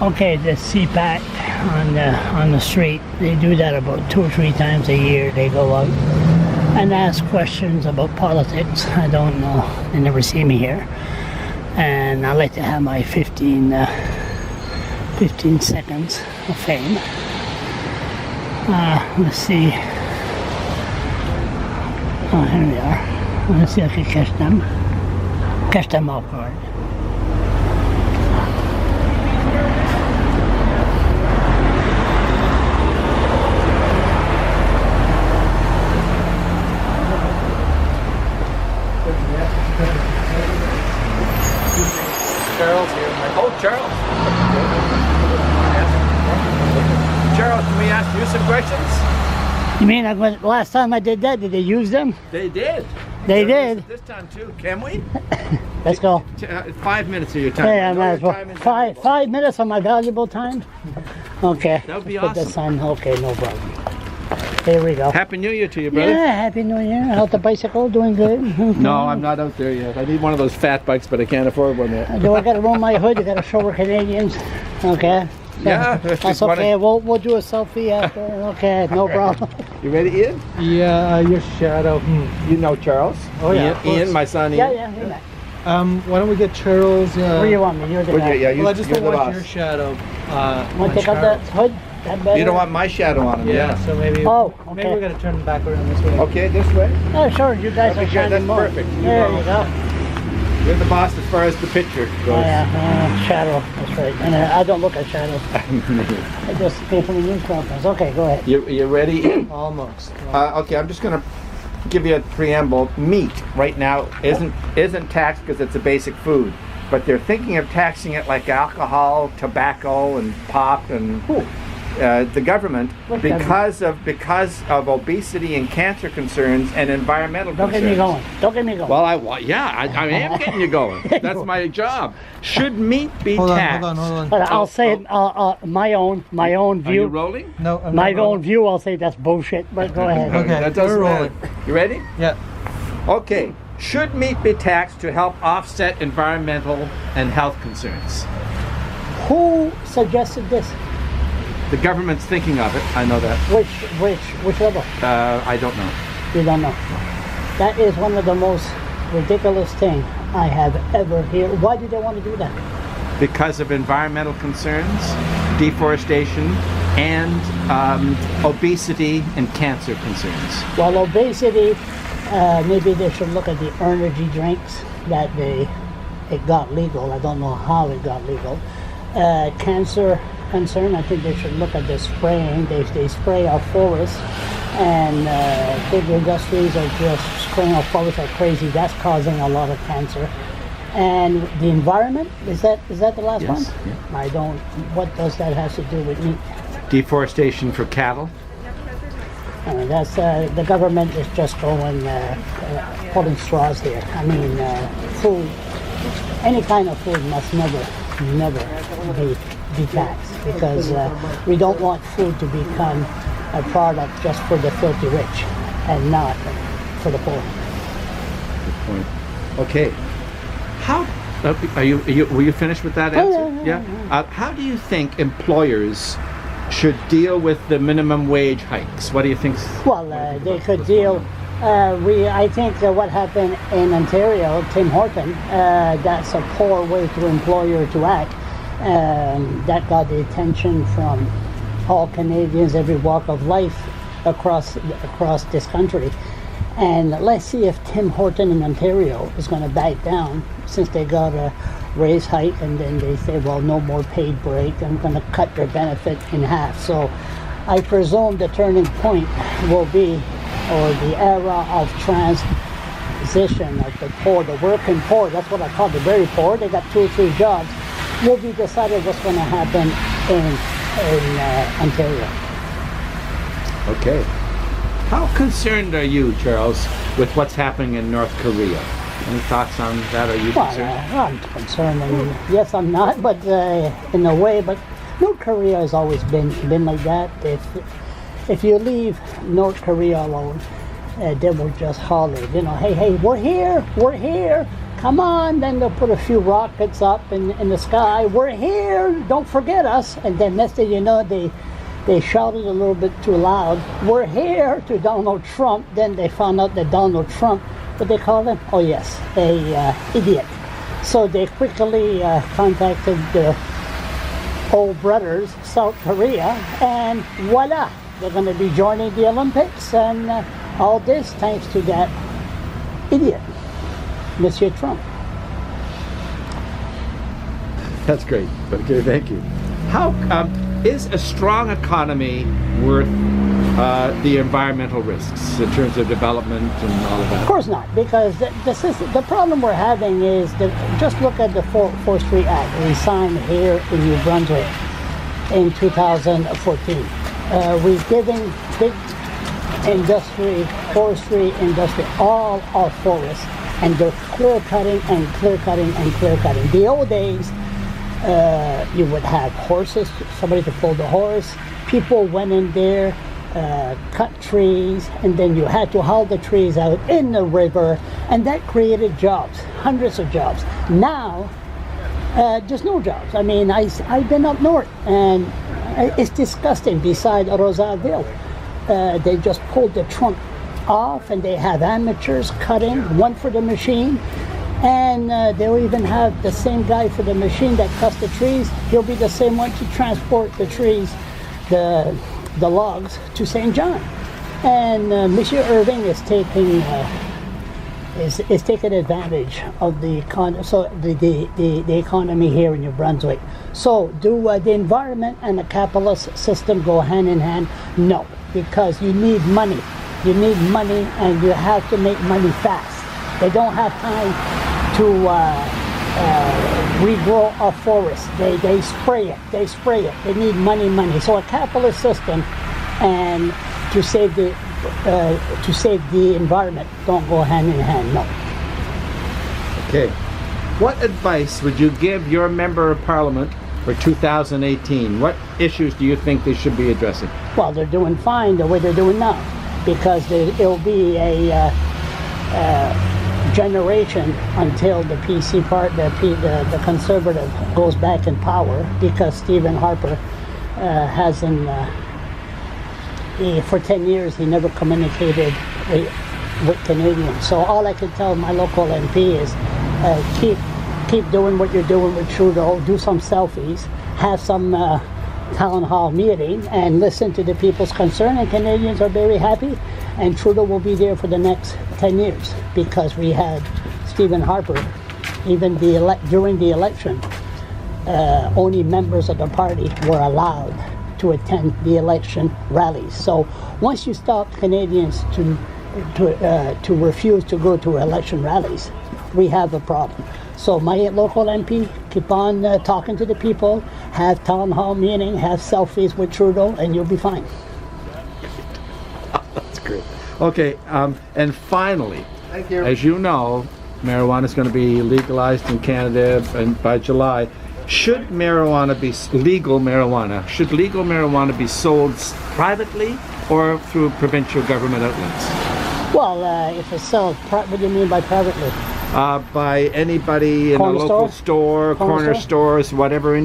Okay, the CPAC on the street, they do that about 2 or 3 times a year. They go out and ask questions about politics. I don't know. They never see me here. And I like to have my 15 seconds of fame. Let's see. Oh, here we are. Let's see if I can catch them off guard. Charles here. Oh, Charles. Charles, can we ask you some questions? You mean like last time I did that, did they use them? They did. They did. This time too. Can we? Let's go. 5 minutes of your time. Yeah, I might as well. 5 minutes of my valuable time? Okay. That would be Let's put this on. Okay, no problem. Here we go. Happy New Year to you, brother. Yeah, Happy New Year. Out the bicycle, doing good. Okay. No, I'm not out there yet. I need one of those fat bikes, but I can't afford one yet. Do I got to roll my hood? You got to show we're Canadians. Okay. Yeah. That's okay. We'll do a selfie after. Okay, no problem. You ready, Ian? Yeah, your shadow. You know Charles. Oh yeah. Ian, my son Ian. Yeah. Why don't we get Charles? Where do you want me? You're the guy. Yeah, Well, I just don't want boss. your shadow. Want to take out that hood? That better? You don't want my shadow on him. Yeah. So maybe. Oh, okay. Maybe we gotta turn him back around this way. Okay, this way. Oh, sure. You guys That'd are be good. shining That's more. perfect. There you go. You're the boss as far as the picture goes. Oh, yeah. Shadow. That's right. And I don't look at shadows. I just came from the news conference. Okay, go ahead. You ready, Ian? Almost. Okay, I'm just gonna give you a preamble. Meat right now isn't taxed because it's a basic food, but they're thinking of taxing it like alcohol, tobacco, and pop, and the government because of obesity and cancer concerns and environmental Don't concerns. get me going. Don't get me going. Well, I am getting you going. That's my job. Should meat be taxed? Hold on. But I'll say my own Are you view. rolling? No, I'm My not own rolling. view. I'll say that's bullshit. But go ahead. Okay, That doesn't we're matter. rolling. You ready? Yeah. Okay. Should meat be taxed to help offset environmental and health concerns? Who suggested this? The government's thinking of it. I know that. Which level? I don't know. You don't know. That is one of the most ridiculous things I have ever heard. Why do they want to do that? Because of environmental concerns, deforestation, and obesity and cancer concerns. Well, obesity, maybe they should look at the energy drinks that it got legal. I don't know how it got legal. Cancer concern, I think they should look at the spraying. They spray our forests, and big industries are just spraying our forests like crazy. That's causing a lot of cancer. And the environment, is that the last one? Yeah. I don't. What does that have to do with meat? Deforestation for cattle. That's the government is just going pulling straws here. I mean, food, any kind of food must never be taxed, because we don't want food to become a product just for the filthy rich and not for the poor. Good point. Okay. How were you finished with that answer? Yeah. How do you think employers should deal with the minimum wage hikes? What do you think? Well, they could deal. I think what happened in Ontario, Tim Horton, that's a poor way to employer to act. That got the attention from all Canadians, every walk of life across this country. And let's see if Tim Horton in Ontario is going to back down, since they got a raise hike, and then they say, well, no more paid break, I'm going to cut your benefit in half. So I presume the turning point will be, or the era of transition of the poor, the working poor, that's what I call the very poor, they got 2 or 3 jobs, will be decided what's going to happen in Ontario. Okay. How concerned are you, Charles, with what's happening in North Korea? Any thoughts on that? Are you concerned? I'm concerned. Yes, I'm not, but in a way. But North Korea has always been like that. If you leave North Korea alone, they will just holler. Hey, we're here. come on. Then they'll put a few rockets up in the sky. We're here, don't forget us. And then next thing you know, they shouted a little bit too loud, we're here, to Donald Trump. Then they found out that Donald Trump, what they call him? Oh yes, a idiot. So they quickly contacted the old brothers, South Korea, and voila, they're going to be joining the Olympics, and all this thanks to that idiot, Monsieur Trump. That's great. Okay, thank you. How is a strong economy worth the environmental risks in terms of development and all of that? Of course not, because the problem we're having is that just look at the Forestry Act we signed here in New Brunswick in 2014. We're giving big industry, forestry industry, all our forests, and they're clear cutting and clear cutting and clear cutting. The old days, you would have horses, somebody to pull the horse. People went in there, cut trees, and then you had to haul the trees out in the river, and that created jobs, hundreds of jobs. Now, there's no jobs. I mean, I've been up north, and it's disgusting. Beside Rosaville, they just pulled the trunk off, and they have amateurs cutting, one for the machine. And they'll even have the same guy for the machine that cuts the trees. He'll be the same one to transport the trees, the logs, to St. John. And Monsieur Irving is taking advantage of the economy here in New Brunswick. So do the environment and the capitalist system go hand in hand? No, because you need money. You need money, and you have to make money fast. They don't have time to regrow a forest. They spray it. They need money. So a capitalist system and to save the environment don't go hand in hand. No. Okay. What advice would you give your member of parliament for 2018? What issues do you think they should be addressing? Well, they're doing fine the way they're doing now, because it'll be a generation until the PC part, the Conservative goes back in power, because Stephen Harper hasn't, for 10 years he never communicated with Canadians. So all I can tell my local MP is keep doing what you're doing with Trudeau, do some selfies, have some town hall meeting, and listen to the people's concern, and Canadians are very happy, and Trudeau will be there for the next 10 years, because we had Stephen Harper, even during the election, only members of the party were allowed to attend the election rallies. So once you stop Canadians to refuse to go to election rallies, we have a problem. So my local MP, keep on talking to the people, have town hall meeting, have selfies with Trudeau, and you'll be fine. That's great. Okay, and finally, thank you. As you know, marijuana is going to be legalized in Canada and by July. Should marijuana be legal marijuana? Should legal marijuana be sold privately or through provincial government outlets? Well, if it's sold, what do you mean by privately? By anybody in Corner a local store, corner stores, whatever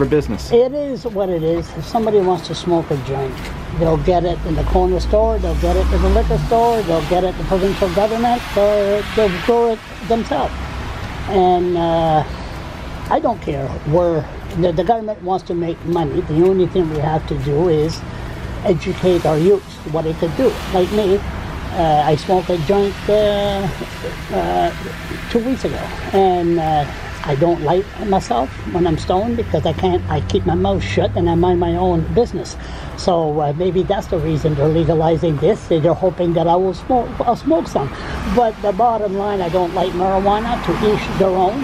business. It is what it is. If somebody wants to smoke a joint, they'll get it in the corner store, they'll get it in the liquor store, they'll get it in the provincial government, or they'll grow it themselves. And I don't care where the government wants to make money. The only thing we have to do is educate our youth what they could do. Like me, I smoked a joint 2 weeks ago, and I don't light myself when I'm stoned, because I keep my mouth shut and I mind my own business. So maybe that's the reason they're legalizing this. They're hoping that I'll smoke some. But the bottom line, I don't like marijuana, to each their own,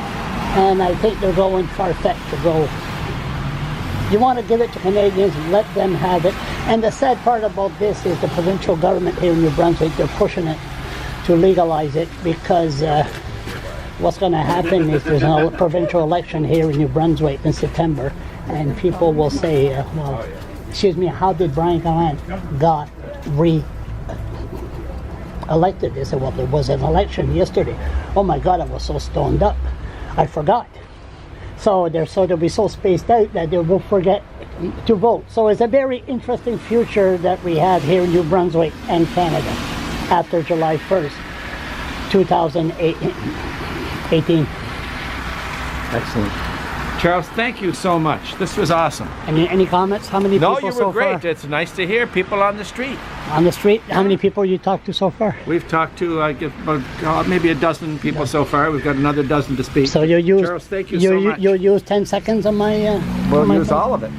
and I think they're going far-fetched to go. You want to give it to Canadians, let them have it. And the sad part about this is the provincial government here in New Brunswick, they're pushing it to legalize it, because what's going to happen is there's a provincial election here in New Brunswick in September, and people will say, well, excuse me, how did Brian Gallant got re-elected? They said, well, there was an election yesterday. Oh my God, I was so stoned up, I forgot. So they'll be so spaced out that they will forget to vote. So it's a very interesting future that we have here in New Brunswick and Canada after July 1st, 2018. Excellent. Charles, thank you so much. This was awesome. Any comments? How many No, people you so were great. far? It's nice to hear people on the street. On the street, how many people you talked to so far? We've talked to about maybe a dozen people so far. We've got another dozen to speak. So you use Charles, thank you so much. You'll use 10 seconds on my. We'll on my use phone? all of it.